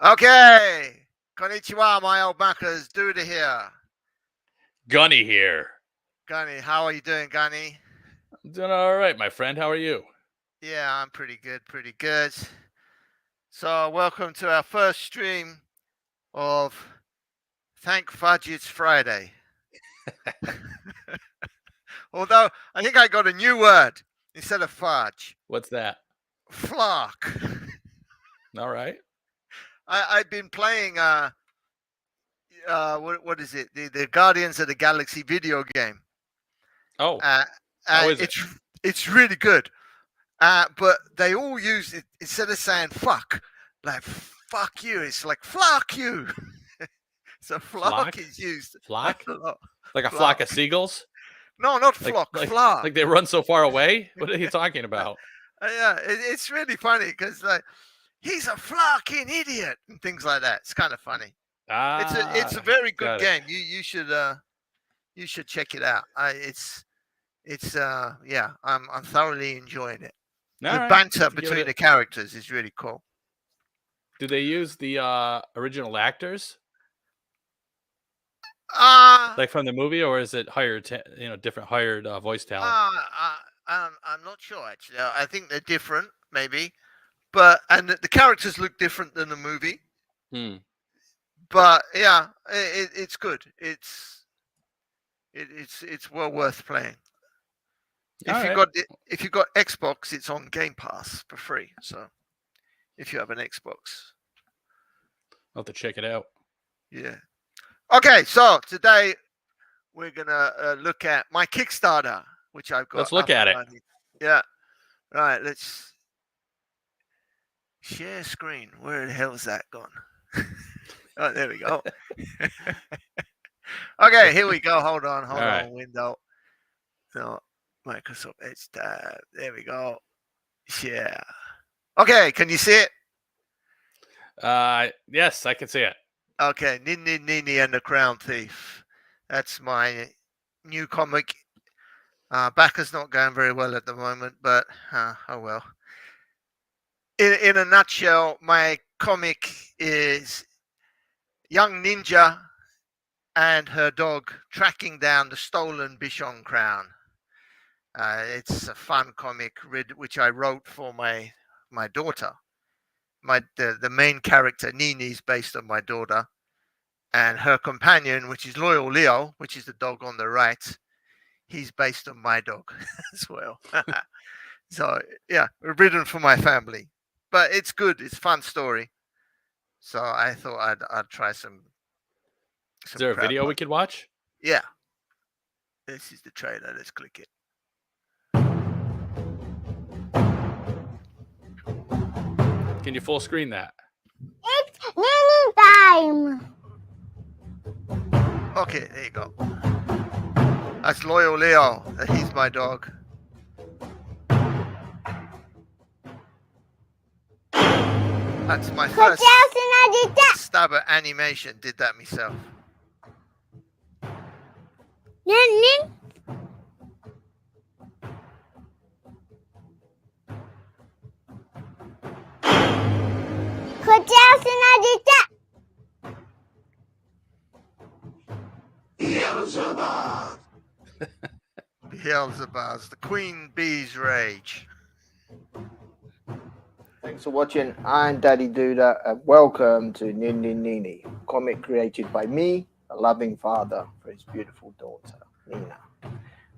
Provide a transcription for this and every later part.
Okay. Konnichiwa, my old backers. Duda here. Gunny here. Gunny, how are you doing, Gunny? I'm doing all right, my friend. How are you? Yeah, I'm pretty good. So, welcome to our first stream of Thank Fudge It's Friday. Although, I think I got a new word instead of fudge. What's that? Flark. All right. I've been playing, what is it? The Guardians of the Galaxy video game. Oh, how is it? It's really good. But they all use it instead of saying fuck, like fuck you. It's like flock you. So flock is used. Flock? A lot. Like a flock of seagulls? No, not flock. Flock. Like they run so far away? What are you talking about? Yeah, it's really funny because like he's a flocking idiot and things like that. It's kind of funny. It's a very good game. You should check it out. I'm thoroughly enjoying it. The banter between the characters is really cool. Do they use the original actors? Like from the movie, or is it hired, different hired voice talent? I'm not sure actually. I think they're different, maybe, and the characters look different than the movie. But yeah, it's good. It's well worth playing. If you got Xbox, it's on Game Pass for free. So if you have an Xbox, I'll have to check it out. Yeah. Okay, so today we're gonna look at my Kickstarter, which I've got. Let's look at it. Yeah. Right. Let's share screen. Where the hell is that gone? Oh, there we go. Okay, here we go. Hold on. Window. So Microsoft Edge tab. There we go. Share. Okay, can you see it? Yes, I can see it. Okay, Nin-Nin Nini and the Crown Thief. That's my new comic. Backer's not going very well at the moment, but oh well. In a nutshell, my comic is young ninja and her dog tracking down the stolen Bichon crown. It's a fun comic which I wrote for my daughter. The main character Nini is based on my daughter, and her companion, which is Loyal Leo, which is the dog on the right, he's based on my dog as well. So yeah, written for my family, but it's good. It's a fun story. So I thought I'd try some. Is there a video we could watch? Yeah. This is the trailer. Let's click it. Can you full screen that? It's Nini time. Okay, there you go. That's Loyal Leo. He's my dog. That's my first stab at animation. Did that myself. Nin-Nin. Beelzebub's the Queen Bee's Rage. Thanks for watching. I'm Daddy Duda, and welcome to Nin-Nin Nini, comic created by me, a loving father, for his beautiful daughter, Nina.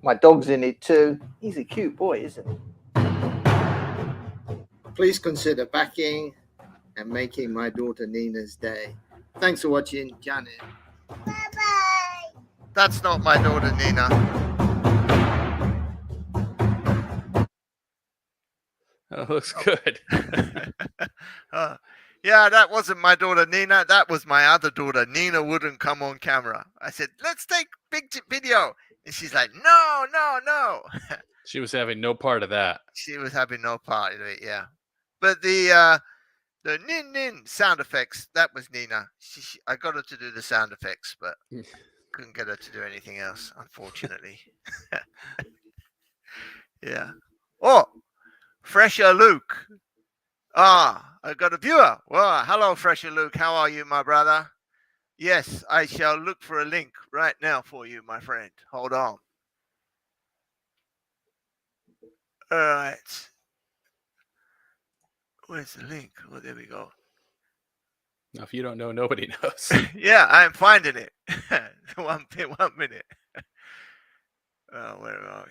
My dog's in it too. He's a cute boy, isn't he? Please consider backing and making my daughter Nina's day. Thanks for watching, Janet. Bye-bye. That's not my daughter, Nina. That looks good. Yeah, that wasn't my daughter, Nina. That was my other daughter. Nina wouldn't come on camera. I said, let's take big video. And she's like, no. She was having no part of that. She was having no part of it, yeah. But the nin-nin sound effects, that was Nina. I got her to do the sound effects, but couldn't get her to do anything else, unfortunately. Yeah. Oh, Fresher Luke. I I got a viewer. Well, hello, Fresher Luke. How are you, my brother? Yes, I shall look for a link right now for you, my friend. Hold on. All right. Where's the link? Oh, there we go. Now, if you don't know, nobody knows. Yeah, I'm finding it. one minute. Where are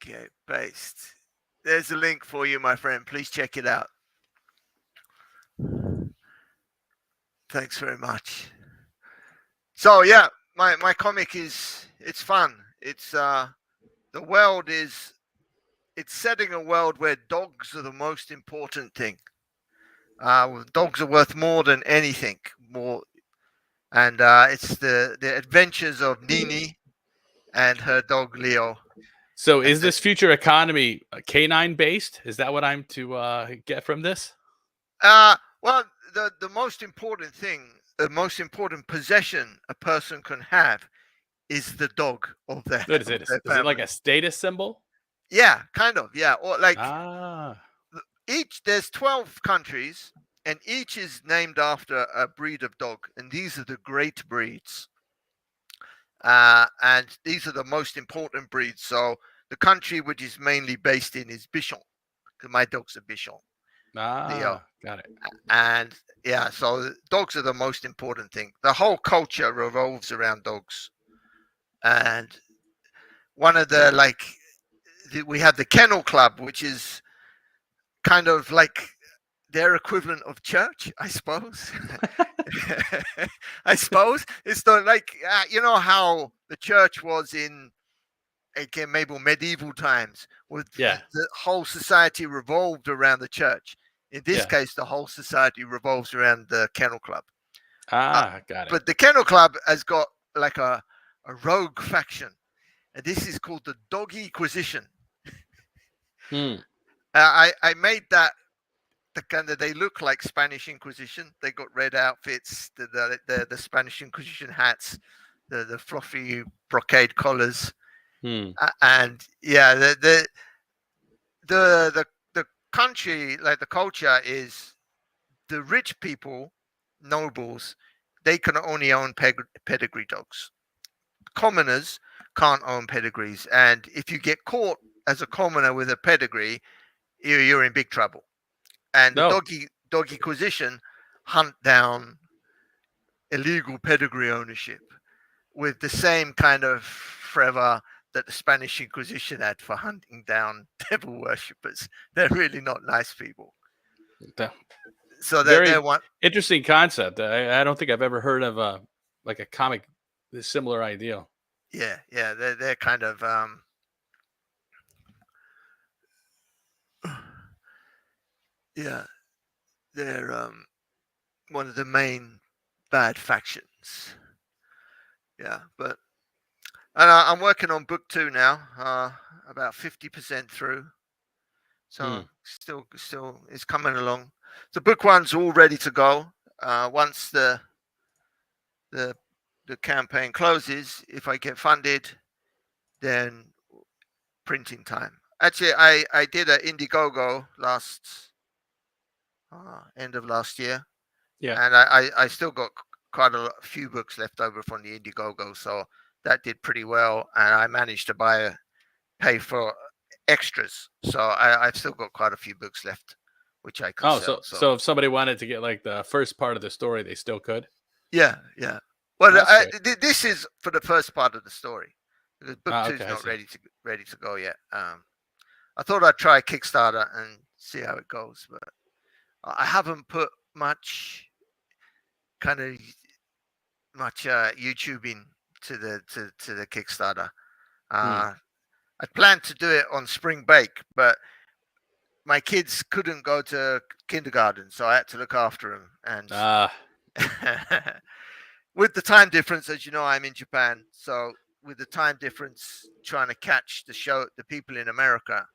we? Okay, paste. There's a link for you, my friend. Please check it out. Thanks very much. So yeah, my comic it's fun. It's the world is it's setting a world where dogs are the most important thing. Dogs are worth more than anything. And it's the adventures of Nini and her dog Leo. So, is this future economy canine based? Is that what I'm to get from this? Well, the most important thing, the most important possession a person can have is the dog of their. What is it? Is it like a status symbol? Yeah, kind of. Yeah, or like there's 12 countries, and each is named after a breed of dog, and these are the great breeds. And these are the most important breeds. So the country which is mainly based in is Bichon, because my dog's a Bichon. Got it. And yeah, so dogs are the most important thing. The whole culture revolves around dogs. And one of the we have the Kennel Club, which is kind of like their equivalent of church, I suppose. I suppose it's you know how the church was in again maybe medieval times, with the whole society revolved around the church. In this case, the whole society revolves around the Kennel Club. Got it. But the Kennel Club has got like a rogue faction, and this is called the Doggy-Quisition. I made that. They look like Spanish Inquisition. They got red outfits, the Spanish Inquisition hats, the fluffy brocade collars, and yeah, the country, like the culture, is the rich people, nobles. They can only own pedigree dogs. Commoners can't own pedigrees, and if you get caught as a commoner with a pedigree, you're in big trouble. And the Doggy-Quisition hunt down illegal pedigree ownership with the same kind of fervor that the Spanish Inquisition had for hunting down devil worshippers. They're really not nice people. So they're one interesting concept. I don't think I've ever heard of a comic similar idea. Yeah, they're kind of they're one of the main bad factions. Yeah, but and I'm working on book 2 now, about 50% through. So still it's coming along. So book 1's all ready to go. Once the campaign closes, if I get funded, then printing time. Actually, I did an Indiegogo last end of last year. Yeah, and I still got quite a few books left over from the Indiegogo, so that did pretty well, and I managed to pay for extras. So I've still got quite a few books left, which I could sell. So if somebody wanted to get like the first part of the story, they still could? Yeah. Well, this is for the first part of the story. The book 2 is not ready to go yet. I thought I'd try Kickstarter and see how it goes, but I haven't put much YouTubing to the Kickstarter. I planned to do it on spring break, but my kids couldn't go to kindergarten, so I had to look after them. And with the time difference, as you know, I'm in Japan, so with the time difference, trying to catch the people in America,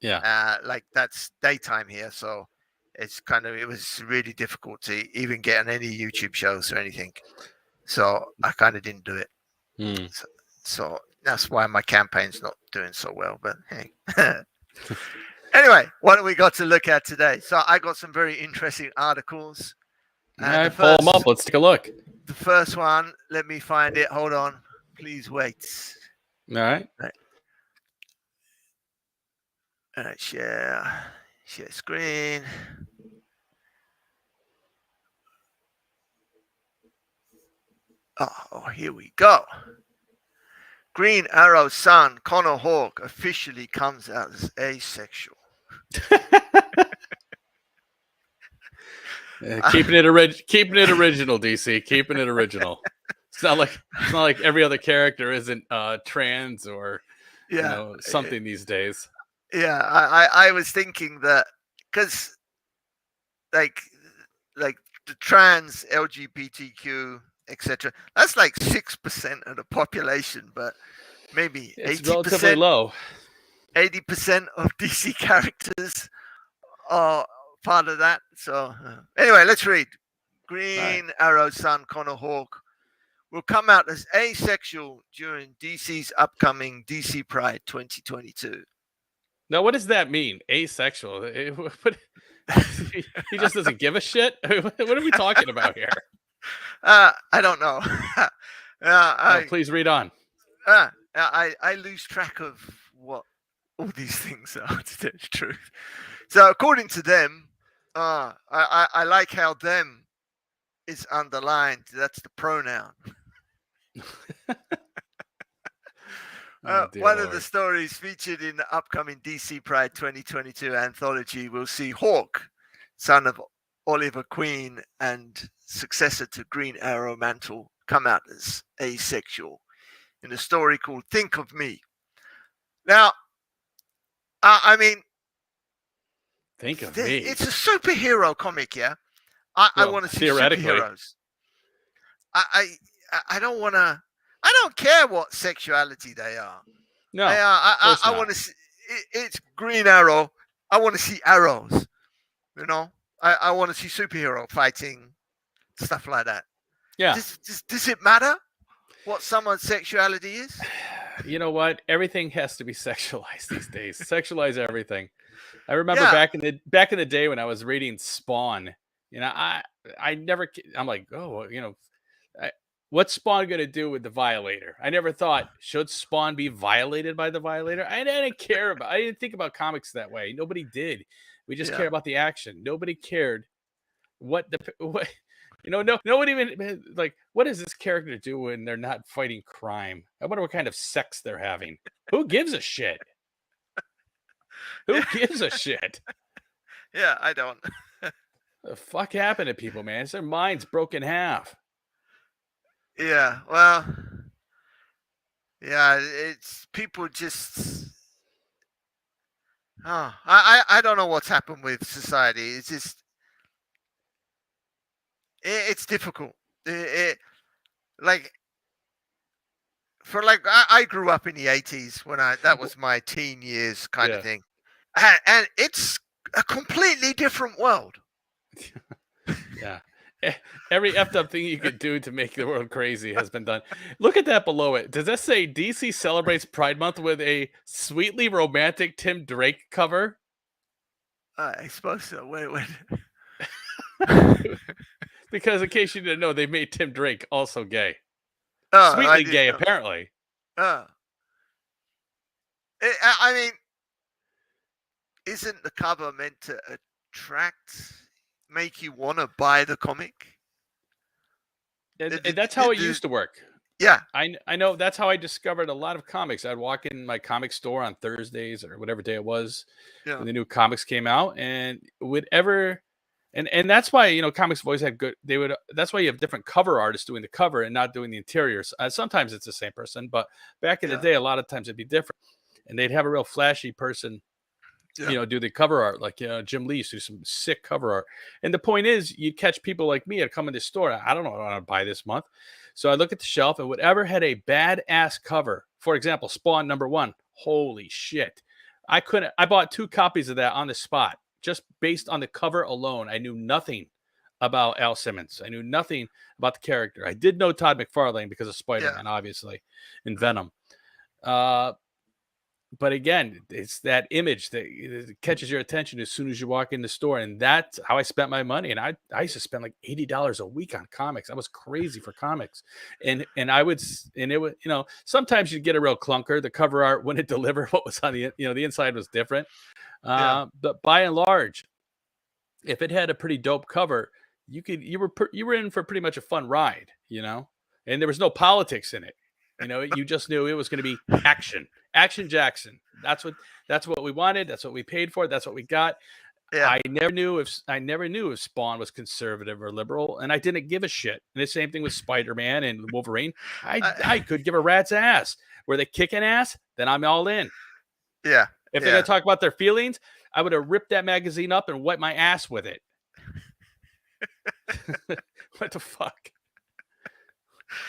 like that's daytime here, so it was really difficult to even get on any YouTube shows or anything. So I kind of didn't do it. So that's why my campaign's not doing so well. But hey, Anyway, what do we got to look at today? So I got some very interesting articles. All right, pull them up. Let's take a look. The first one, let me find it. Hold on. Please wait. All right. All right, share screen. Oh, here we go. Green Arrow's son, Connor Hawke, officially comes out as asexual. Keeping it original, DC. Keeping it original. It's not like every other character isn't trans or something these days. Yeah, I was thinking that because like the trans LGBTQ etc. That's like 6% of the population, but maybe It's 80%, relatively low. 80% of DC characters are part of that. So anyway, let's read. Green Arrow's son, Connor Hawke, will come out as asexual during DC's upcoming DC Pride 2022. Now, what does that mean? Asexual? He just doesn't give a shit? What are we talking about here? I don't know. Please read on. I lose track of what all these things are, to tell the truth. So according to them, I like how them is underlined. That's the pronoun. One of the stories featured in the upcoming DC Pride 2022 anthology will see Hawke, son of Oliver Queen and successor to Green Arrow Mantle, come out as asexual in a story called Think of Me. Now, I mean, Think of Me. It's a superhero comic, yeah? I want to see superheroes. I don't want to. I don't care what sexuality they are. No, I want to see. It's Green Arrow. I want to see arrows. You know, I want to see superhero fighting, stuff like that. Yeah. Does it matter what someone's sexuality is? You know what? Everything has to be sexualized these days. Sexualize everything. I remember back in the day when I was reading Spawn. You know, I'm like, oh, you know, what's Spawn going to do with the Violator? I never thought, should Spawn be violated by the Violator? I didn't think about comics that way. Nobody did. We just cared about the action. Nobody cared what you know, no one even like, what does this character do when they're not fighting crime? I wonder what kind of sex they're having. Who gives a shit? Who gives a shit? Yeah, I don't. The fuck happened to people, man? It's their minds broke in half. Yeah, well, yeah, it's people just. Oh, I don't know what's happened with society. It's just. It's difficult. I grew up in the 80s when that was my teen years kind of thing. And it's a completely different world. Yeah. Every effed up thing you could do to make the world crazy has been done. Look at that below it. Does that say DC celebrates Pride Month with a sweetly romantic Tim Drake cover? I suppose so. Wait. Because in case you didn't know, they made Tim Drake also gay. Oh, sweetly gay, apparently. I mean, isn't the cover meant to make you want to buy the comic? And that's how it used to work. Yeah. I know that's how I discovered a lot of comics. I'd walk in my comic store on Thursdays or whatever day it was when the new comics came out, and and that's why, you know, comics have always had good. That's why you have different cover artists doing the cover and not doing the interiors. Sometimes it's the same person, but back in the day, a lot of times it'd be different, and they'd have a real flashy person, you know, do the cover art, like Jim Lee used to do some sick cover art. And the point is, you'd catch people like me that come in the store. I don't know what I want to buy this month, so I look at the shelf, and whatever had a badass cover, for example, Spawn #1. Holy shit! I bought 2 copies of that on the spot. Just based on the cover alone. I knew nothing about Al Simmons. I knew nothing about the character. I did know Todd McFarlane because of Spider-Man, obviously, and Venom. but again, it's that image that catches your attention as soon as you walk in the store, and that's how I spent my money. And I used to spend like $80 a week on comics. I was crazy for comics, and I would and it would sometimes you'd get a real clunker. The cover art wouldn't deliver what was on the the inside was different, but by and large, if it had a pretty dope cover, you were in for pretty much a fun ride, and there was no politics in it. You just knew it was going to be action Jackson. That's what we wanted. That's what we paid for. That's what we got. Yeah. I never knew if Spawn was conservative or liberal, and I didn't give a shit. And the same thing with Spider-Man and Wolverine. I could give a rat's ass. Were they kicking ass? Then I'm all in. Yeah. If they're going to talk about their feelings, I would have ripped that magazine up and wiped my ass with it. What the fuck?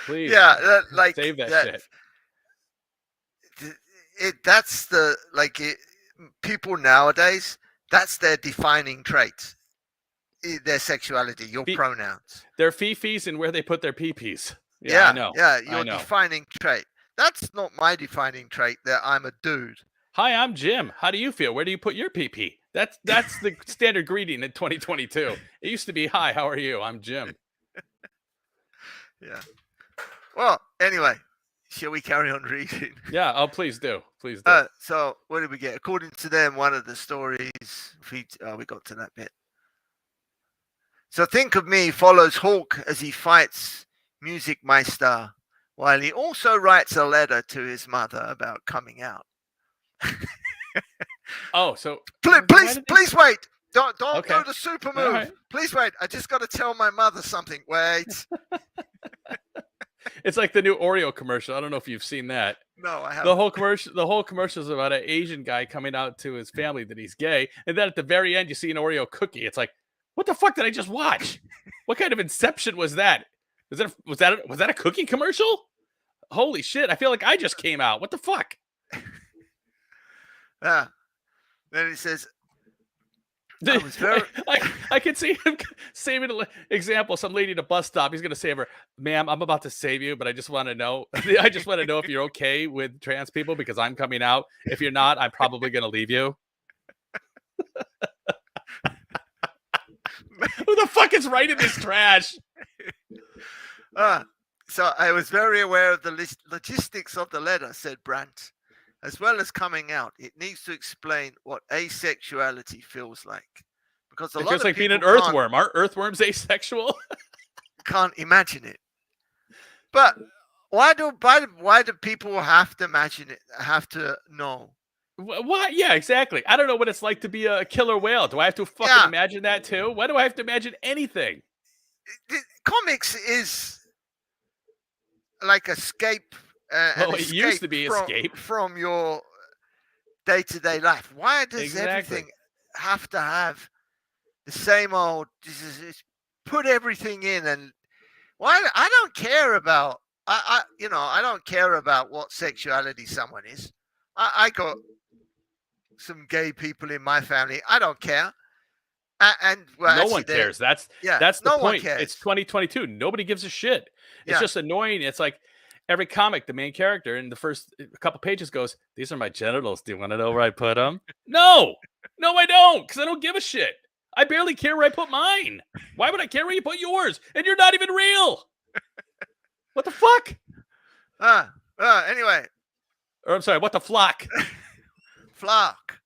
Please. Yeah, save that shit. That's people nowadays, that's their defining trait. Their sexuality, your pronouns. Their fifis and where they put their peepees. Yeah, I know. Yeah, your defining trait. That's not my defining trait, that I'm a dude. Hi, I'm Jim. How do you feel? Where do you put your pee-pee? That's the standard greeting in 2022. It used to be, hi, how are you? I'm Jim. Yeah. Well, anyway, shall we carry on reading? Yeah. Oh, please do. Please do. So what did we get? According to them, one of the stories, we got to that bit. So Think of Me follows Hawk as he fights Music Meister, while he also writes a letter to his mother about coming out. Oh, so please wait. Don't okay. go to super move. Right. Please wait. I just got to tell my mother something. Wait. It's like the new Oreo commercial. I don't know if you've seen that. No, I haven't. The whole commercial is about an Asian guy coming out to his family that he's gay, and then at the very end you see an Oreo cookie. It's like, what the fuck did I just watch? What kind of inception was that? Was that a cookie commercial? Holy shit! I feel like I just came out. What the fuck? Then he says, I can see him saving an example. Some lady at a bus stop. He's going to save her. Ma'am, I'm about to save you, but I just want to know. I just want to know if you're okay with trans people because I'm coming out. If you're not, I'm probably going to leave you. Who the fuck is writing this trash? So I was very aware of the logistics of the letter, said Brandt. As well as coming out, it needs to explain what asexuality feels like. Because it's just like being an earthworm. Aren't earthworms asexual? Can't imagine it. But why do people have to imagine it? Have to know? What? Yeah, exactly. I don't know what it's like to be a killer whale. Do I have to fucking imagine that too? Why do I have to imagine anything? Comics is like escape. It used to be escape from your day-to-day life. Why does everything have to have the same old? Just put everything in, and why? I don't care about. I don't care about what sexuality someone is. I got some gay people in my family. I don't care. No one cares. That's the point. It's 2022. Nobody gives a shit. It's just annoying. It's like. Every comic, the main character in the first couple pages goes, "These are my genitals. Do you want to know where I put them?" No, I don't, because I don't give a shit. I barely care where I put mine. Why would I care where you put yours? And you're not even real. What the fuck? Anyway. Or I'm sorry, what the flock? Flock.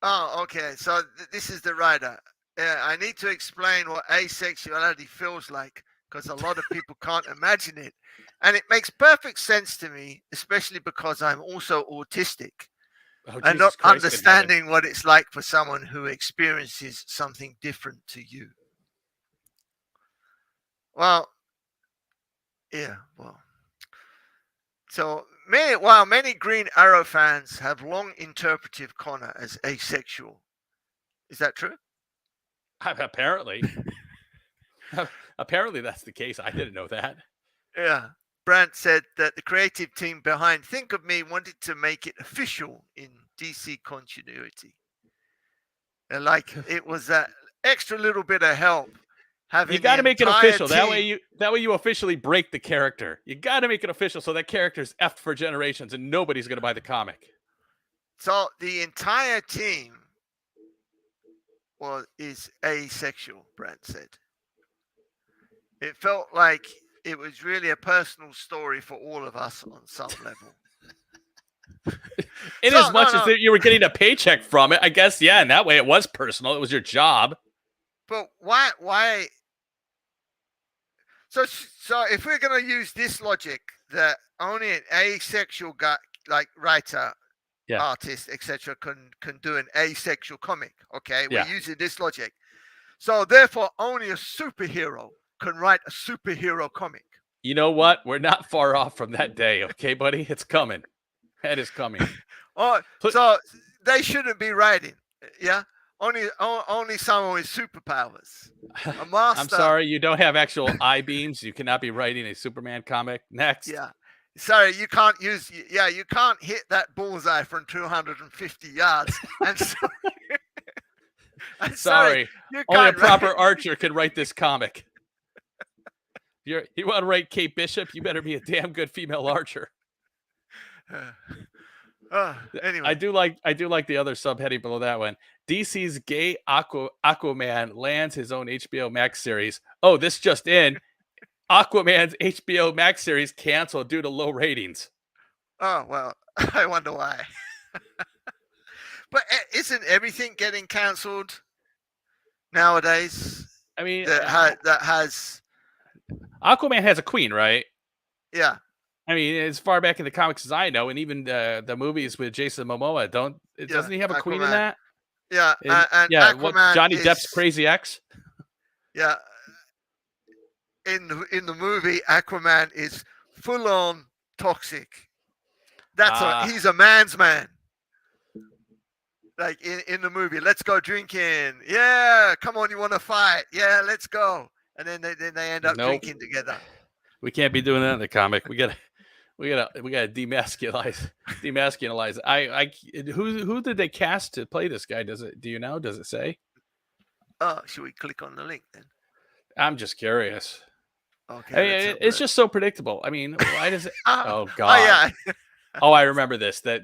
Oh, okay. So this is the writer. I need to explain what asexuality feels like. Because a lot of people can't imagine it. And it makes perfect sense to me, especially because I'm also autistic. And not understanding what it's like for someone who experiences something different to you. Well, yeah, well. So, many Green Arrow fans have long interpreted Connor as asexual. Is that true? Apparently. Apparently that's the case. I didn't know that. Yeah. Brandt said that the creative team behind Think of Me wanted to make it official in DC continuity. And like it was that extra little bit of help having You got to the make it entire official. That way team- you officially break the character. You got to make it official so that character's effed for generations and nobody's going to buy the comic. So the entire team is asexual, Brent said. It felt like it was really a personal story for all of us on some level. In as much as you were getting a paycheck from it, I guess, yeah, and that way it was personal. It was your job. But why? So if we're going to use this logic that only an asexual guy, like writer, artist, etc., can do an asexual comic, okay? We're using this logic. So therefore, only a superhero can write a superhero comic. You know what? We're not far off from that day, okay, buddy? It's coming. That is coming. So they shouldn't be writing, yeah? Only someone with superpowers. A master. I'm sorry, you don't have actual eye beams. You cannot be writing a Superman comic. Next. Yeah. Sorry, you can't you can't hit that bullseye from 250 yards. And sorry. Only a proper archer can write this comic. You want to write Kate Bishop? You better be a damn good female archer. Anyway, I do like the other subheading below that one. DC's gay Aquaman lands his own HBO Max series. Oh, this just in. Aquaman's HBO Max series canceled due to low ratings. Oh, well, I wonder why. But isn't everything getting canceled nowadays? I mean, that has Aquaman has a queen, right? Yeah. I mean, as far back in the comics as I know, and even the movies with Jason Momoa, doesn't he have a queen in that? Yeah, and Aquaman Johnny Depp's crazy ex. Yeah, in the movie, Aquaman is full on toxic. He's a man's man. Like in the movie, let's go drinking. Yeah, come on, you want to fight? Yeah, let's go. And then they end up drinking together. We can't be doing that in the comic. We gotta demasculinize. Who did they cast to play this guy? Do you know? Does it say? Should we click on the link then? I'm just curious. Okay. It's just so predictable. I mean, why does it? Oh God. Oh yeah. I remember this. I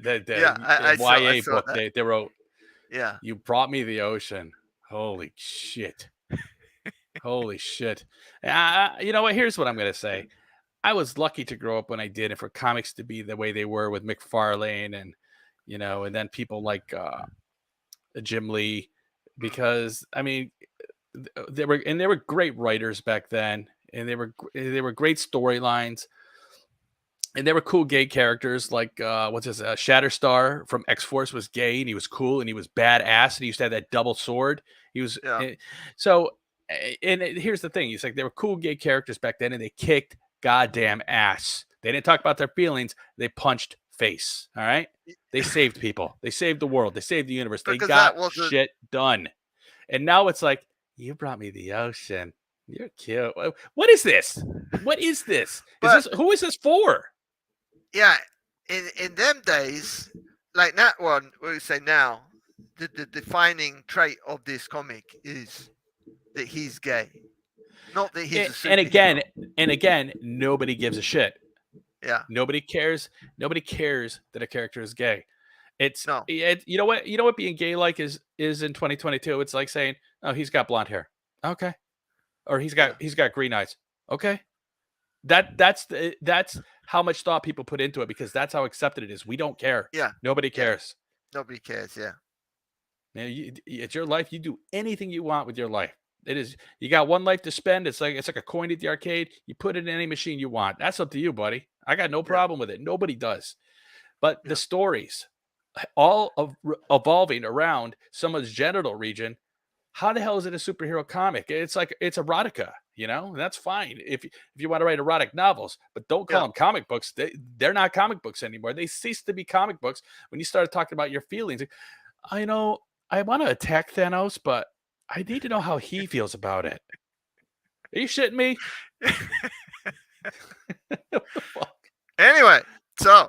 YA book they wrote. Yeah. You brought me the ocean. Holy shit. Holy shit. You know what? Here's what I'm gonna say. I was lucky to grow up when I did, and for comics to be the way they were with McFarlane and and then people like Jim Lee, because I mean, they were great writers back then, and they were great storylines, and they were cool gay characters like Shatterstar from X-Force was gay and he was cool and he was badass and he used to have that double sword. He was so. And here's the thing: it's like they were cool gay characters back then, and they kicked goddamn ass. They didn't talk about their feelings. They punched face. All right. They saved people. They saved the world. They saved the universe. They got shit done. And now it's like, you brought me the ocean. You're cute. What is this? What is this? Who is this for? Yeah. In them days, like that one, we say now, the defining trait of this comic is that he's gay. Not that he's a superhero. And again, nobody gives a shit. Yeah. Nobody cares. Nobody cares that a character is gay. You know what being gay like is in 2022. It's like saying, "Oh, he's got blonde hair." Okay. Or he's got green eyes. Okay. That's how much thought people put into it, because that's how accepted it is. We don't care. Yeah. Nobody cares. Nobody cares. Yeah. Man, it's your life. You do anything you want with your life. It is. You got one life to spend. It's like a coin at the arcade. You put it in any machine you want. That's up to you, buddy. I got no problem with it. Nobody does. But the stories, all evolving around someone's genital region. How the hell is it a superhero comic? It's like it's erotica. That's fine if you want to write erotic novels, but don't call them comic books. They're not comic books anymore. They ceased to be comic books when you started talking about your feelings. I want to attack Thanos, but I need to know how he feels about it. Are you shitting me? What the fuck? Anyway, so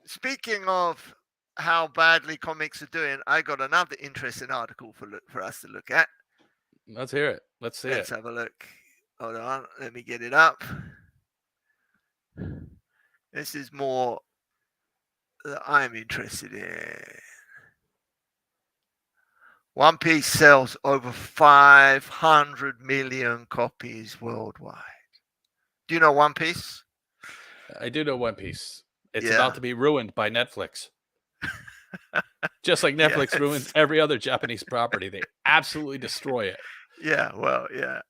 speaking of how badly comics are doing, I got another interesting article for us to look at. Let's hear it. Let's see Let's it. have a look. Hold on, let me get it up. This is more that I'm interested in. One Piece sells over 500 million copies worldwide. Do you know One Piece? I do know One Piece. It's Yeah. about to be ruined by Netflix. Just like Netflix ruins Yes. every other Japanese property. They absolutely destroy it. Yeah, well, yeah.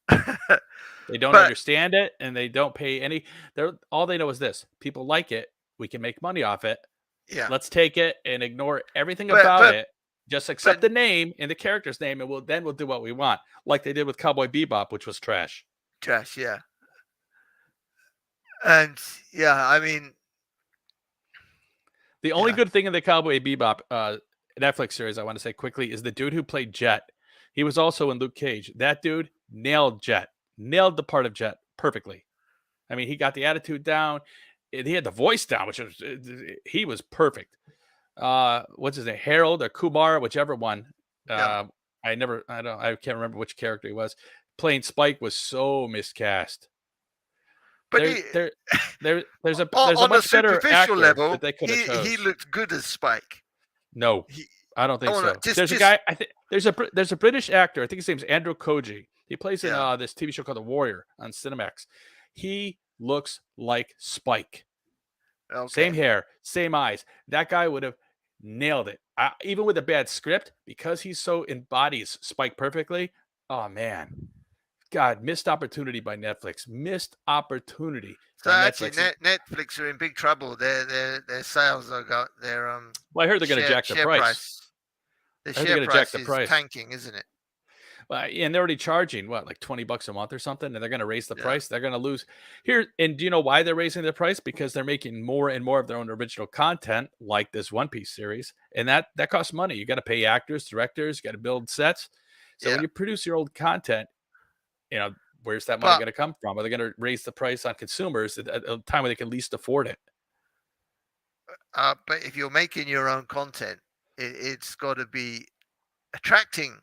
They don't But- understand it, and they don't pay any. All they know is this: people like it. We can make money off it. Yeah. Let's take it and ignore everything But- about but- it. Just accept but- the name and the character's name, and we'll do what we want, like they did with Cowboy Bebop, which was trash. Trash, yeah. And yeah, I mean, The only Yeah. good thing in the Cowboy Bebop Netflix series, I want to say quickly, is the dude who played Jet. He was also in Luke Cage. That dude nailed Jet, nailed the part of Jet perfectly. I mean, he got the attitude down. He had the voice down, which was he was perfect. What's his name? Harold or Kumar, whichever one. Yeah. I can't remember which character he was. Playing Spike was so miscast. but There's a on a much better superficial actor level, that they could have he looked good as Spike. No, He- I don't think Oh, no, so. just- There's a just- guy. I think there's a British actor. I think his name's Andrew Koji. He plays in Yeah. this TV show called The Warrior on Cinemax. He looks like Spike. Okay. Same hair, same eyes. That guy would have nailed it. Even with a bad script, because he so embodies Spike perfectly. Oh man, God, missed opportunity by Netflix. Missed opportunity. So by actually, Netflix. Netflix are in big trouble. Their sales are got their Well, I heard they're going to jack the share price. The I heard they're share gonna jack price the is price. tanking, isn't it? Well, and they're already charging what, like $20 a month or something, and they're going to raise the Yeah. price. They're going to lose here. And do you know why they're raising the price? Because they're making more and more of their own original content, like this One Piece series, and that costs money. You got to pay actors, directors, you got to build sets. So Yeah. when you produce your old content, where's that money But- going to come from? Are they going to raise the price on consumers at a time where they can least afford it? But if you're making your own content, it's got to be attracting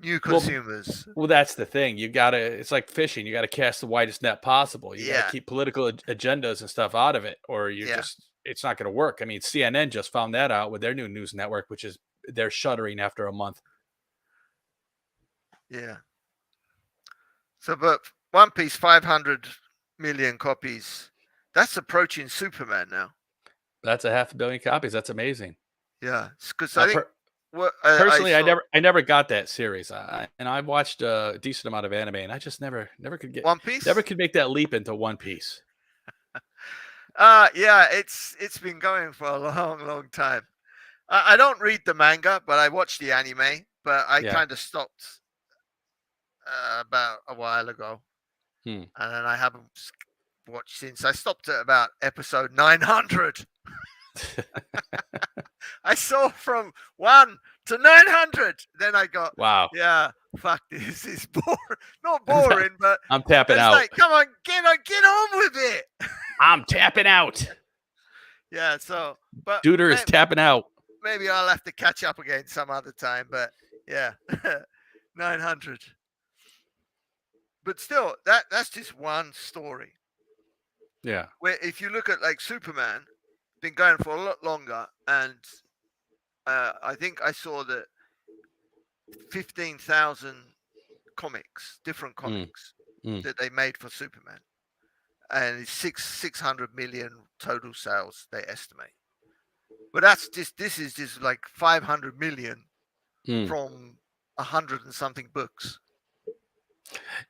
new Well, consumers. Well, that's the thing. It's like fishing. You got to cast the widest net possible. You got Yeah. to keep political agendas and stuff out of it, or it's not going to work. I mean, CNN just found that out with their new news network, which is they're shuttering after a month. Yeah. So, but One Piece, 500 million copies. That's approaching Superman now. That's 500 million copies. That's amazing. Yeah, because I think Personally, I saw never got that series, and I watched a decent amount of anime, and I just never could get One Piece. never could make that leap into One Piece. Yeah, it's been going for a long time. I don't read the manga, but I watch the anime. But I Yeah. kind of stopped about a while ago, Hmm. and then I haven't watched since. I stopped at about episode 900. I saw from 1 to 900. Then I got, Wow, yeah, fuck this is boring. Not boring, but I'm tapping it's out. like, come on, get on with it. I'm tapping out. Yeah, so but Duder is tapping out. maybe I'll have to catch up again some other time. But yeah, 900. But still, that's just one story. Yeah. Where if you look at like Superman, been going for a lot longer, and I think I saw that 15,000 comics, different comics Mm. that they made for Superman, and it's 600 million total sales they estimate. But this is just like 500 million Mm. from 100 and something books.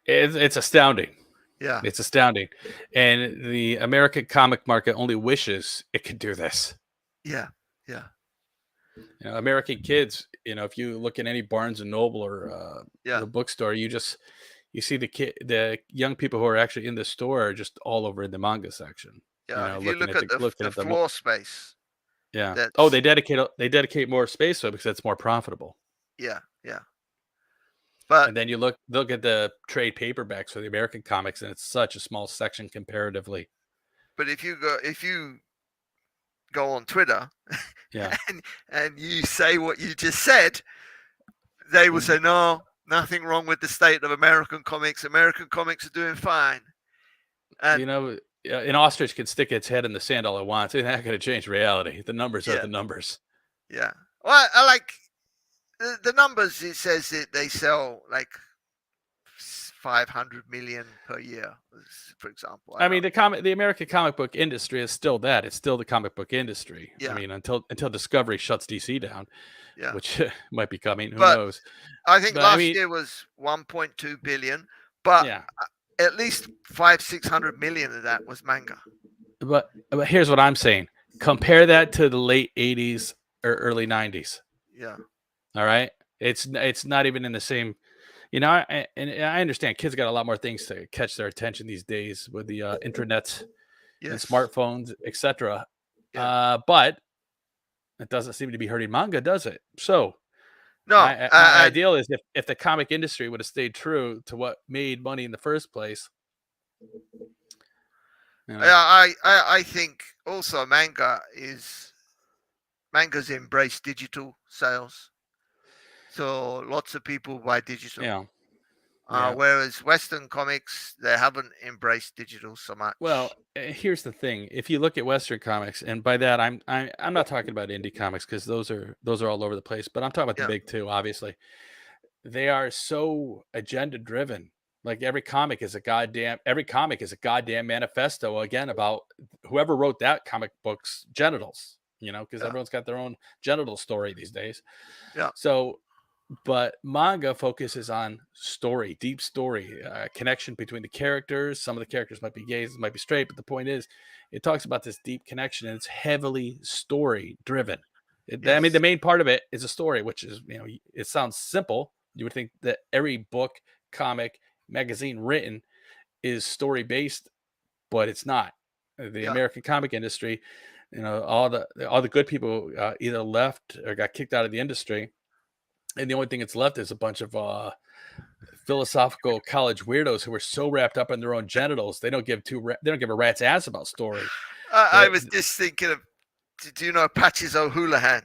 It's astounding. Yeah, It's astounding. And the American comic market only wishes it could do this. yeah. American kids, if you look at any Barnes and Noble or Yeah. the bookstore, you see the young people who are actually in the store are just all over in the manga section. Yeah, if you looking look at the the floor space, Yeah. that's- Oh, they dedicate more space to it because it's more profitable. yeah. But And then you look at the trade paperbacks for the American comics, and it's such a small section comparatively. if you go on Twitter, Yeah. and you say what you just said, they will say no, Nothing wrong with the state of American comics. American comics are doing fine. And an ostrich can stick its head in the sand all it wants. It's not going to change reality. The numbers are the numbers. Yeah. Well, I like the numbers. It says that they sell like 500 million per year, for example. I mean, the American comic book industry is still that. It's still the comic book industry. Yeah. I mean, until Discovery shuts DC down, which might be coming. Who knows? I think last year was 1.2 billion, but at least 500-600 million of that was manga. But here's what I'm saying. Compare that to the late 80s or early 90s. Yeah. All right. It's not even in the same. You know, and I understand kids got a lot more things to catch their attention these days with the internet and smartphones, etc. Yeah. But it doesn't seem to be hurting manga, does it? So, no. My ideal is if the comic industry would have stayed true to what made money in the first place. You know. I think also manga's embraced digital sales. So lots of people buy digital. Yeah. Whereas Western comics, they haven't embraced digital so much. Well, here's the thing: if you look at Western comics, and by that I'm not talking about indie comics because those are all over the place, but I'm talking about the big two. Obviously, they are so agenda driven. Like every comic is a goddamn manifesto again about whoever wrote that comic book's genitals. You know, because everyone's got their own genital story these days. Yeah. So. But manga focuses on story, deep story, connection between the characters. Some of the characters might be gay, might be straight, but the point is, it talks about this deep connection, and it's heavily story driven. I mean, the main part of it is a story, which is, you know, it sounds simple. You would think that every book, comic, magazine written is story based, but it's not. The American comic industry, you know, all the good people either left or got kicked out of the industry. And the only thing that's left is a bunch of philosophical college weirdos who are so wrapped up in their own genitals they don't give a rat's ass about story. I was just thinking of. Do you know Patches O'Houlihan?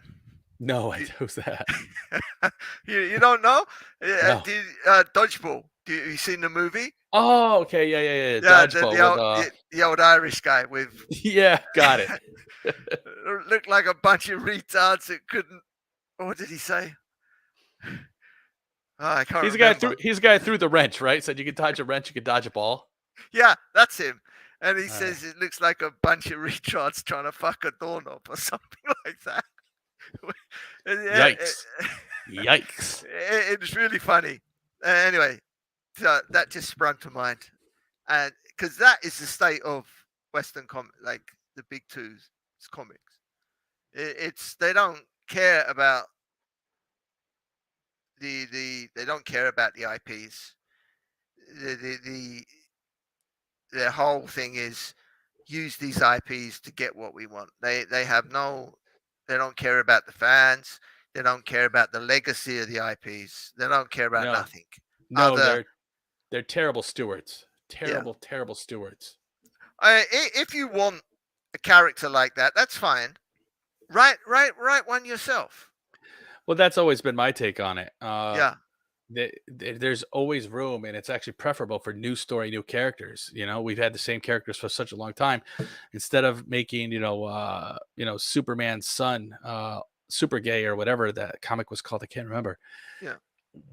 No, who's that? you don't know? No. Dodgeball. You seen the movie? Oh, okay, yeah. Dodgeball. The old Irish guy with. Yeah, got it. Looked like a bunch of retards that couldn't. What did he say? I can't remember. He's a guy threw the wrench, right? Said you could dodge a wrench, you could dodge a ball. Yeah, that's him. And he says it looks like a bunch of retards trying to fuck a doorknob or something like that. Yikes. It's really funny. Anyway, so that just sprung to mind. And because that is the state of Western like the big two's comics. They don't care about they don't care about the IPs. Their whole thing is use these IPs to get what we want. They don't care about the fans. They don't care about the legacy of the IPs. They don't care about nothing. No, they're terrible stewards. Terrible stewards. If you want a character like that, that's fine. Write one yourself. Well, that's always been my take on it. There's always room, and it's actually preferable for new story, new characters. You know, we've had the same characters for such a long time. Instead of making, Superman's son super gay or whatever that comic was called, I can't remember. Yeah.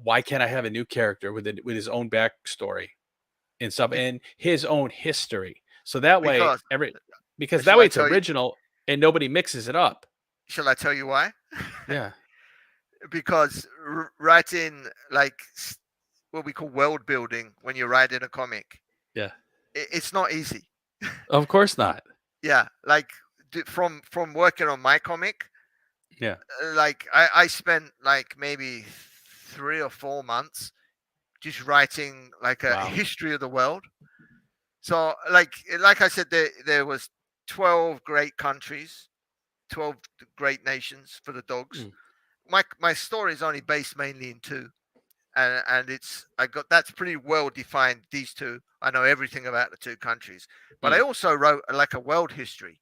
Why can't I have a new character with his own backstory and stuff and his own history? So that way, because that way it's original and nobody mixes it up. Shall I tell you why? Yeah. Because writing like what we call world building when you're writing a comic, it's not easy. Of course not. Yeah, like from working on my comic, like I spent like maybe 3 or 4 months just writing like a history of the world. So like I said, there was 12 great countries, 12 great nations for the dogs. My story is only based mainly in 2, and that's pretty well defined. These 2, I know everything about the 2 countries, but I also wrote like a world history,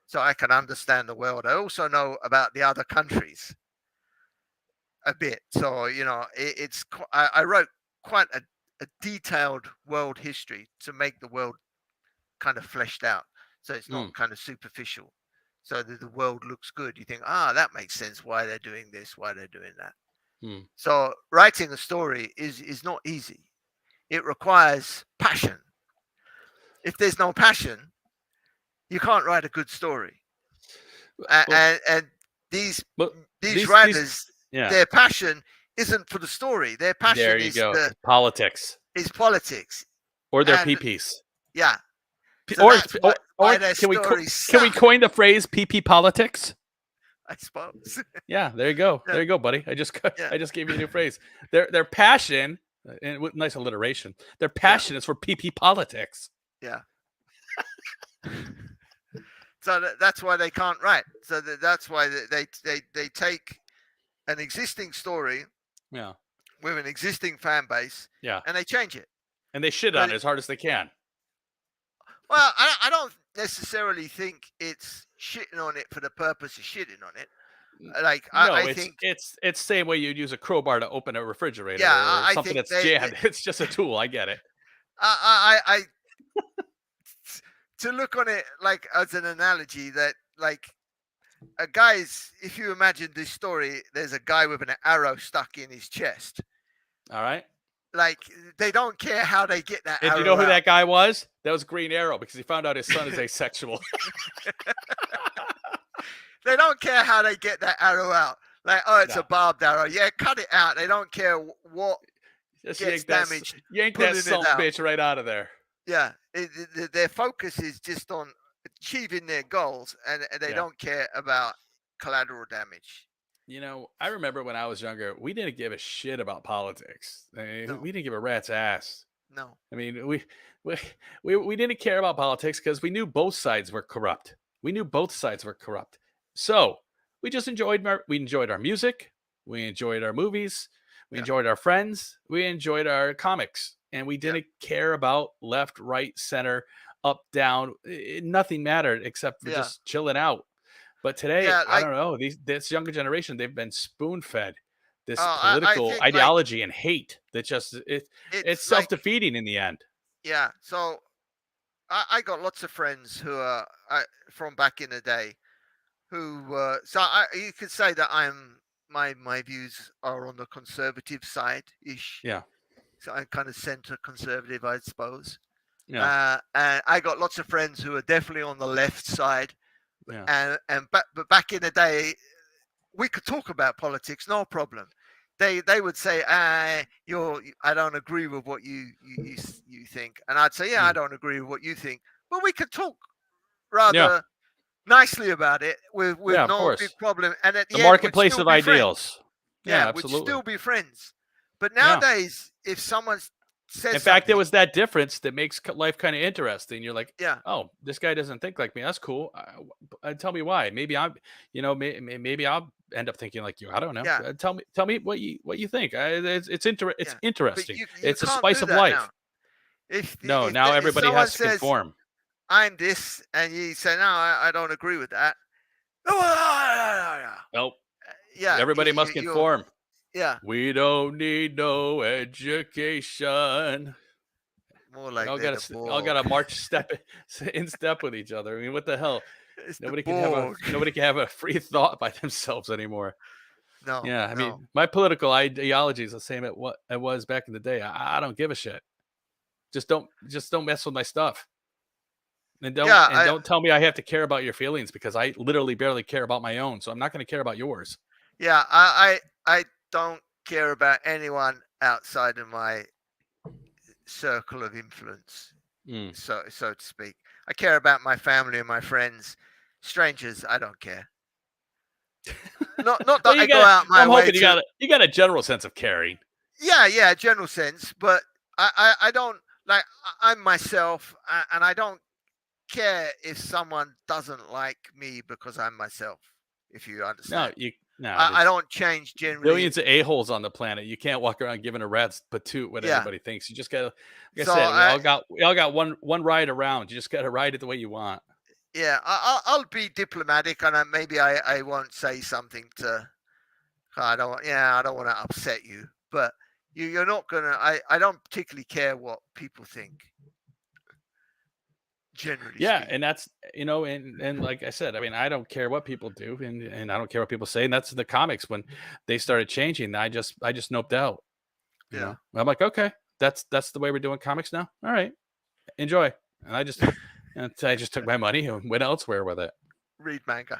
so I can understand the world. I also know about the other countries, a bit. So I wrote quite a detailed world history to make the world kind of fleshed out, so it's not kind of superficial, so that the world looks good. You think, that makes sense why they're doing this, why they're doing that. So writing a story is not easy. It requires passion. If there's no passion, you can't write a good story. And these writers, their passion isn't for the story. Their passion is politics. Is politics. Or their PPs. Yeah. So can we coin the phrase PP politics? I suppose. Yeah, there you go. Yeah. There you go, buddy. I just gave you a new phrase. Their passion, and with nice alliteration. Their passion is for PP politics. Yeah. So that's why they can't write. So that's why they take an existing story, with an existing fan base, and they change it, and they shit on it as hard as they can. Well, I don't necessarily think it's shitting on it for the purpose of shitting on it. Like, I think it's the same way you'd use a crowbar to open a refrigerator, or something that's jammed. It's just a tool. I get it. I to look on it like as an analogy, that like a guy's, if you imagine this story, there's a guy with an arrow stuck in his chest. All right. Like, they don't care how they get that arrow. And you know who that guy was? That was Green Arrow, because he found out his son is asexual. They don't care how they get that arrow out. Like, it's a barbed arrow. Yeah, cut it out. They don't care what gets damaged. Yank that son bitch right out of there. Yeah, their focus is just on achieving their goals, and they don't care about collateral damage. You know, I remember when I was younger, we didn't give a shit about politics. We didn't give a rat's ass. No. I mean, we didn't care about politics because we knew both sides were corrupt. So we just enjoyed our music. We enjoyed our movies. We enjoyed our friends. We enjoyed our comics. And we didn't care about left, right, center, up, down. Nothing mattered except for just chilling out. But today, I don't know, this younger generation, they've been spoon-fed this political ideology and hate that just it's self-defeating in the end. Yeah. So I got lots of friends who are from back in the day who you could say that my views are on the conservative side ish. Yeah. So I'm kind of center conservative, I suppose. Yeah. And I got lots of friends who are definitely on the left side. Yeah. But back in the day, we could talk about politics, no problem. They would say, I don't agree with what you think, and I'd say, I don't agree with what you think, but we could talk rather nicely about it with no big problem. And at the end, marketplace of ideals. Yeah, absolutely. We'd still be friends. But nowadays, if someone says, in fact, there was that difference that makes life kind of interesting. You're like, oh, this guy doesn't think like me. That's cool. Tell me why. Maybe maybe I'll end up thinking like you. I don't know. Yeah. Tell me what you think. It's interesting. It's a spice of life. Now. Now everybody has to conform. I'm this, and you say, no, I don't agree with that. Nope. Yeah. Everybody must conform. Yeah. We don't need no education. More like all got to march in step with each other. I mean, what the hell? Nobody can have a free thought by themselves anymore. No. Yeah, I mean, my political ideology is the same as what it was back in the day. I don't give a shit. Just don't mess with my stuff. And don't tell me I have to care about your feelings, because I literally barely care about my own. So I'm not going to care about yours. Yeah, I don't care about anyone outside of my circle of influence, so to speak. I care about my family and my friends. Strangers, I don't care. Not that I go out my way. I'm hoping you got a general sense of caring. Yeah, general sense, but I don't, like, I'm myself, and I don't care if someone doesn't like me because I'm myself. If you understand. I don't change generally. Billions of a-holes on the planet. You can't walk around giving a rat's patoot what anybody thinks. You just gotta, like I said, we all got one ride around. You just gotta ride it the way you want. Yeah, I'll be diplomatic, and maybe I won't say something to I don't want to upset you, but you're not gonna. I don't particularly care what people think. Generally speaking. And that's and like I said, I mean, I don't care what people do, and I don't care what people say, and that's the comics. When they started changing, I just noped out. You know, I'm like, okay, that's the way we're doing comics now. All right, enjoy. And I just took my money and went elsewhere with it. Read manga.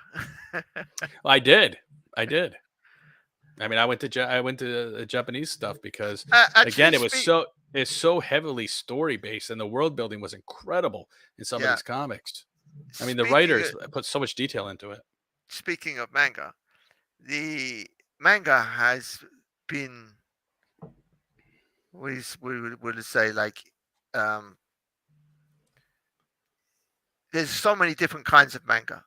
I did. I mean, I went to Japanese stuff because again, it's so heavily story based, and the world building was incredible in some of these comics. I mean, the writers put so much detail into it. Speaking of manga, the manga has been, we would say, like, there's so many different kinds of manga.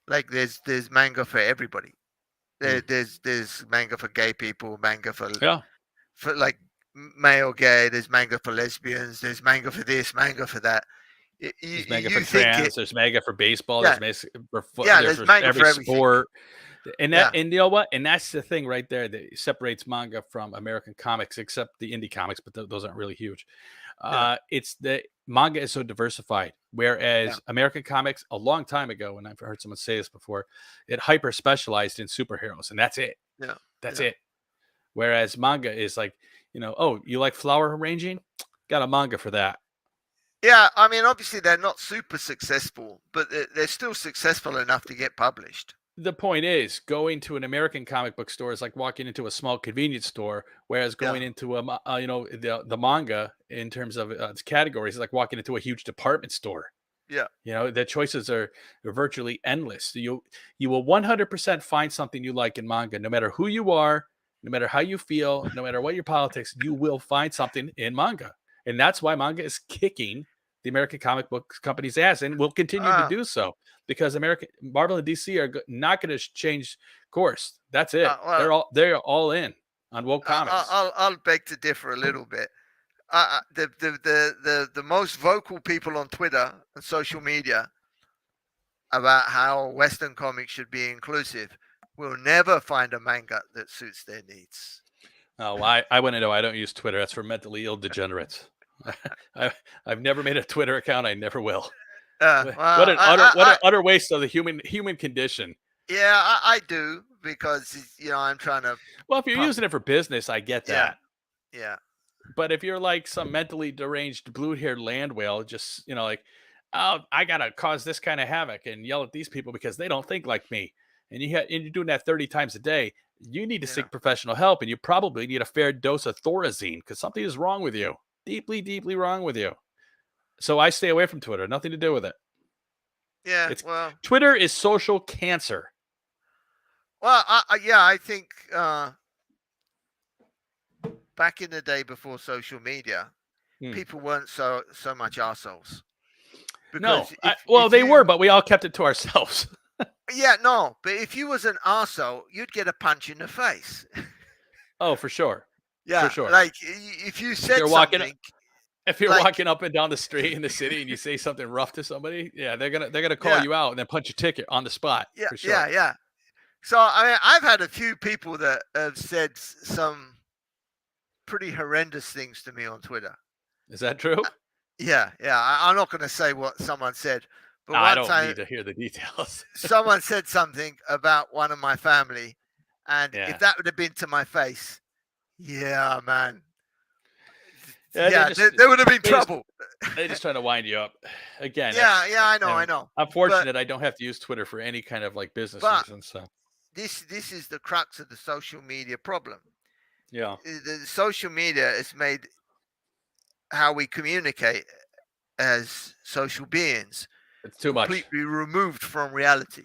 Like there's manga for everybody. There's manga for gay people, manga for like male gay. There's manga for lesbians. There's manga for this, manga for that. There's manga for trans. There's manga for baseball. Yeah. There's manga for there's manga every for everything. sport. And and you know what? And that's the thing right there that separates manga from American comics, except the indie comics, but those aren't really huge. It's the manga is so diversified, whereas American comics a long time ago, and I've heard someone say this before, it hyper specialized in superheroes, and that's it. That's it. Whereas manga is like, oh, you like flower arranging? Got a manga for that. Yeah, I mean, obviously they're not super successful, but they're still successful enough to get published. The point is, going to an American comic book store is like walking into a small convenience store, whereas going into the manga in terms of its categories is like walking into a huge department store. Yeah, the choices are virtually endless. You will 100% find something you like in manga, no matter who you are, no matter how you feel, no matter what your politics. You will find something in manga, and that's why manga is kicking the American comic book company's ass, and will continue to do so. Because Marvel and DC are not going to change course. That's it. They're all in on woke comics. I'll beg to differ a little bit. The most vocal people on Twitter and social media about how Western comics should be inclusive will never find a manga that suits their needs. Oh, I want to know. I don't use Twitter. That's for mentally ill degenerates. I've never made a Twitter account. I never will. What an utter waste of the human condition. Yeah, I do, because I'm trying to. Well, if you're using it for business, I get that. Yeah. But if you're like some mentally deranged blue-haired land whale, just like, oh, I gotta cause this kind of havoc and yell at these people because they don't think like me, and you're doing that 30 times a day, you need to seek professional help, and you probably need a fair dose of Thorazine because something is wrong with you, deeply, deeply wrong with you. So I stay away from Twitter. Nothing to do with it. Yeah, Twitter is social cancer. Well, I think back in the day before social media, people weren't so much arseholes. No, they were, but we all kept it to ourselves. Yeah, no, but if you was an arsehole, you'd get a punch in the face. Oh, for sure. Yeah, for sure. Like if you said something. If you're walking up and down the street in the city and you say something rough to somebody, they're gonna call you out and then punch your ticket on the spot. Yeah, for sure. Yeah. So I mean, I've had a few people that have said some pretty horrendous things to me on Twitter. Is that true? Yeah. I'm not going to say what someone said, but I don't need to hear the details. Someone said something about one of my family, and if that would have been to my face, man. Yeah, there would have been trouble. They're just trying to wind you up. Again. I know. I'm fortunate I don't have to use Twitter for any kind of like business reasons. So this is the crux of the social media problem. Yeah. The social media has made how we communicate as social beings. It's too much. Completely removed from reality.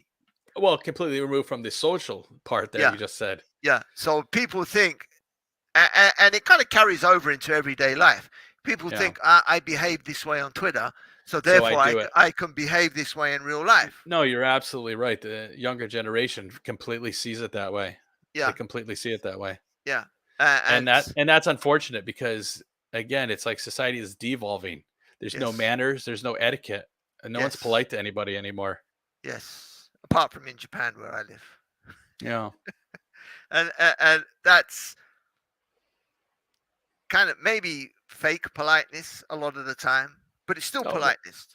Well, completely removed from the social part that you just said. Yeah. So people think, and it kind of carries over into everyday life. People think I behave this way on Twitter, so therefore I can behave this way in real life. No, you're absolutely right. The younger generation completely sees it that way. Yeah, they completely see it that way. Yeah, and that's unfortunate because again, it's like society is devolving. There's no manners, there's no etiquette, and no one's polite to anybody anymore. Yes, apart from in Japan where I live. Yeah. and that's kind of maybe fake politeness a lot of the time, but it's still politeness.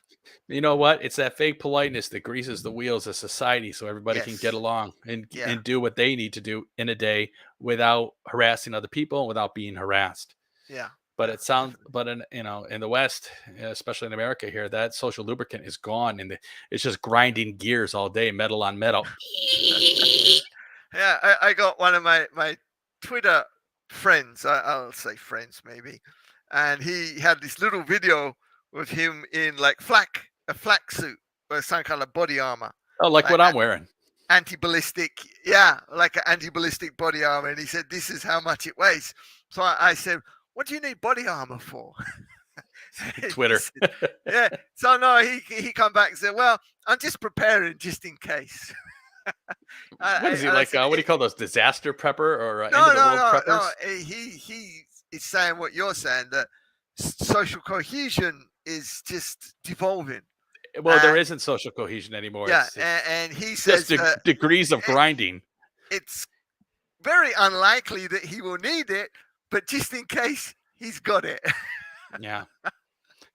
You know what? It's that fake politeness that greases the wheels of society so everybody can get along and do what they need to do in a day without harassing other people and without being harassed. Yeah. But it sounds, but in the West, especially in America here, that social lubricant is gone, and it's just grinding gears all day, metal on metal. Yeah, I got one of my Twitter friends. I'll say friends maybe, and he had this little video with him in like a flak suit or some kind of body armor. Oh, like what I'm wearing. Anti-ballistic, yeah, like an anti-ballistic body armor, and he said this is how much it weighs. So I said, what do you need body armor for? Twitter. Said, yeah. So no, he come back and said, well, I'm just preparing just in case. What is he like? What do you call those? Disaster prepper or no, end of the world preppers? No. He is saying what you're saying, that social cohesion is just devolving. Well, there isn't social cohesion anymore. Yeah, and he says just degrees of grinding. It's very unlikely that he will need it, but just in case, he's got it. Yeah.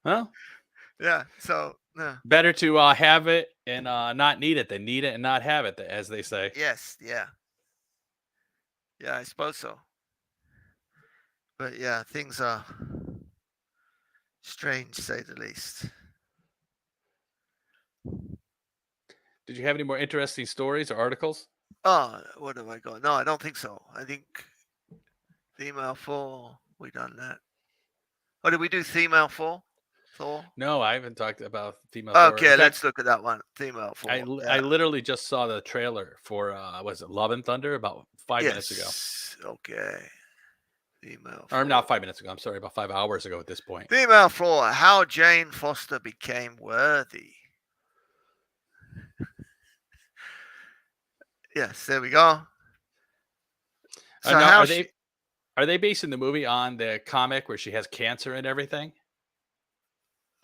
Well. Yeah. So. Yeah. Better to have it and not need it than need it and not have it, as they say. Yes. Yeah. Yeah, I suppose so. But yeah, things are strange, to say the least. Did you have any more interesting stories or articles? Oh, what have I got? No, I don't think so. I think female 4, we done that. Oh, did we do female 4? Thor? No, I haven't talked about female. Okay, Thor. Let's look at that one. Female 4. I literally just saw the trailer for was it Love and Thunder about 5 minutes ago. Okay. Female 4. Or not 5 minutes ago. I'm sorry, about 5 hours ago at this point. Female 4. How Jane Foster became worthy. Yes, there we go. So now, are they basing the movie on the comic where she has cancer and everything?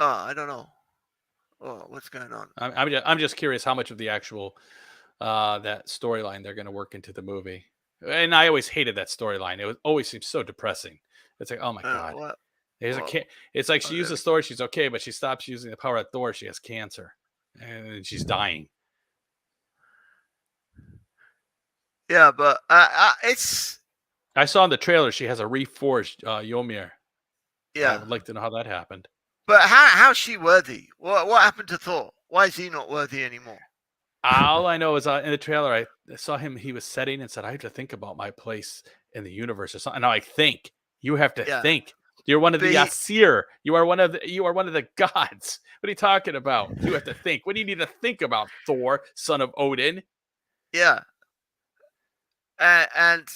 Oh, I don't know. Oh, what's going on? I'm just curious how much of the actual that storyline they're going to work into the movie. And I always hated that storyline. It always seems so depressing. It's like, oh my god, it's like she uses Thor, she's okay, but she stops using the power of Thor, she has cancer, and she's dying. Yeah, but it's. I saw in the trailer she has a reforged Ymir. Yeah, I would like to know how that happened. But how's she worthy? What happened to Thor? Why is he not worthy anymore? All I know is in the trailer, I saw him. He was setting and said, "I have to think about my place in the universe or something." And I think you have to think. You're one of the Asir. You are one of the gods. What are you talking about? You have to think. What do you need to think about, Thor, son of Odin? Yeah. And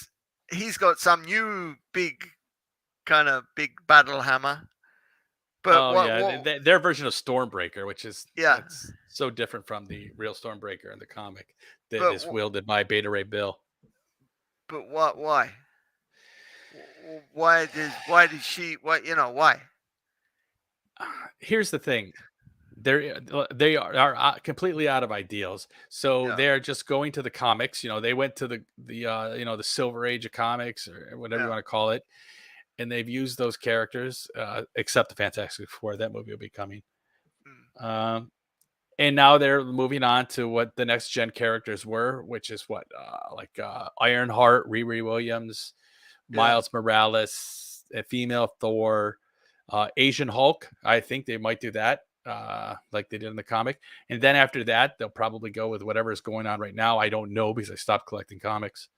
he's got some new big battle hammer. But their version of Stormbreaker, which is that's so different from the real Stormbreaker in the comic that is wielded by Beta Ray Bill. But why? Why did she? Why? Here's the thing. They are completely out of ideals. So they're just going to the comics. They went to the Silver Age of comics or whatever you want to call it. And they've used those characters, except the Fantastic Four. That movie will be coming. And now they're moving on to what the next gen characters were, which is Ironheart, Riri Williams, Miles Morales, a female Thor, Asian Hulk. I think they might do that, like they did in the comic. And then after that, they'll probably go with whatever is going on right now. I don't know because I stopped collecting comics.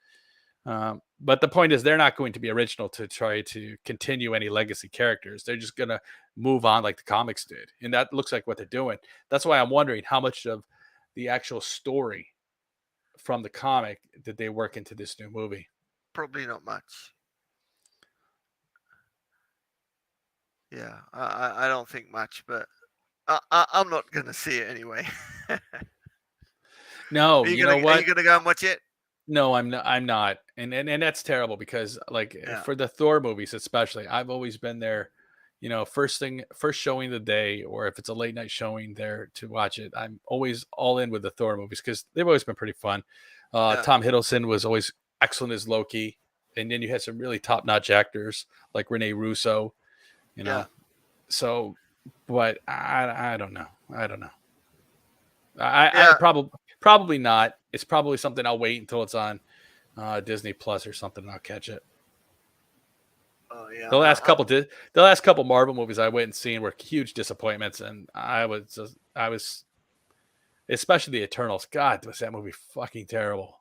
But the point is they're not going to be original to try to continue any legacy characters. They're just going to move on like the comics did. And that looks like what they're doing. That's why I'm wondering how much of the actual story from the comic did they work into this new movie? Probably not much. Yeah, I don't think much, but I'm not going to see it anyway. No, you know what? Are you going to go and watch it? No, I'm not. And that's terrible because for the Thor movies, especially, I've always been there, first showing the day, or if it's a late night showing there to watch it, I'm always all in with the Thor movies because they've always been pretty fun. Tom Hiddleston was always excellent as Loki, and then you had some really top-notch actors like Rene Russo, you know. Yeah. So, but I don't know. I probably not. It's probably something I'll wait until it's on Disney Plus or something, and I'll catch it. Oh yeah. The last couple Marvel movies I went and seen were huge disappointments, and I was especially the Eternals. God, was that movie fucking terrible.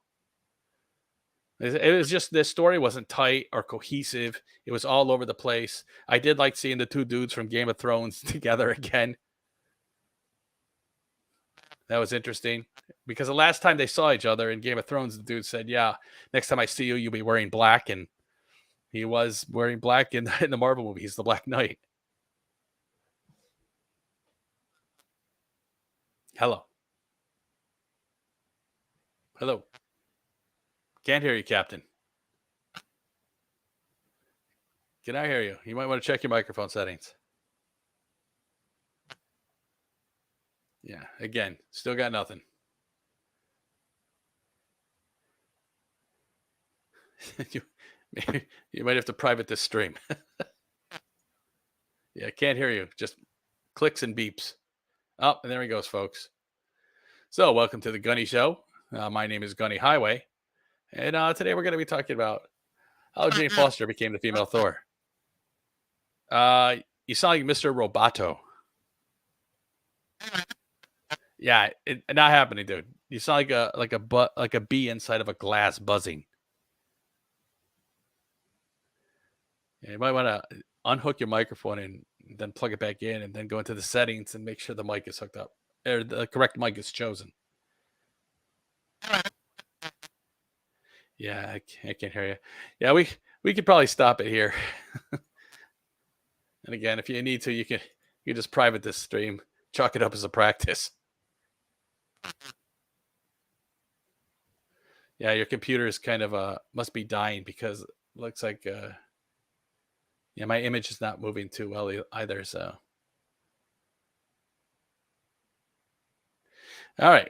It was just, this story wasn't tight or cohesive. It was all over the place. I did like seeing the two dudes from Game of Thrones together again. That was interesting because the last time they saw each other in Game of Thrones, the dude said, "Yeah, next time I see you, you'll be wearing black." And he was wearing black in the Marvel movie. He's the Black Knight. Hello. Can't hear you, Captain. Can I hear you? You might want to check your microphone settings. Yeah, again, still got nothing. you might have to private this stream. Yeah, I can't hear you. Just clicks and beeps. Oh, and there he goes, folks. So, welcome to the Gunny Show. My name is Gunny Highway. And today we're going to be talking about how Jane Foster became the female Thor. You sound like Mr. Roboto. Yeah, it's not happening, dude. You sound like a bee inside of a glass buzzing. Yeah, you might want to unhook your microphone and then plug it back in, and then go into the settings and make sure the mic is hooked up, or the correct mic is chosen. Yeah, I can't hear you. Yeah, we could probably stop it here. And again, if you need to, you can just private this stream, chalk it up as a practice. Yeah, your computer is kind of must be dying, because it looks like yeah, my image is not moving too well either. So, all right,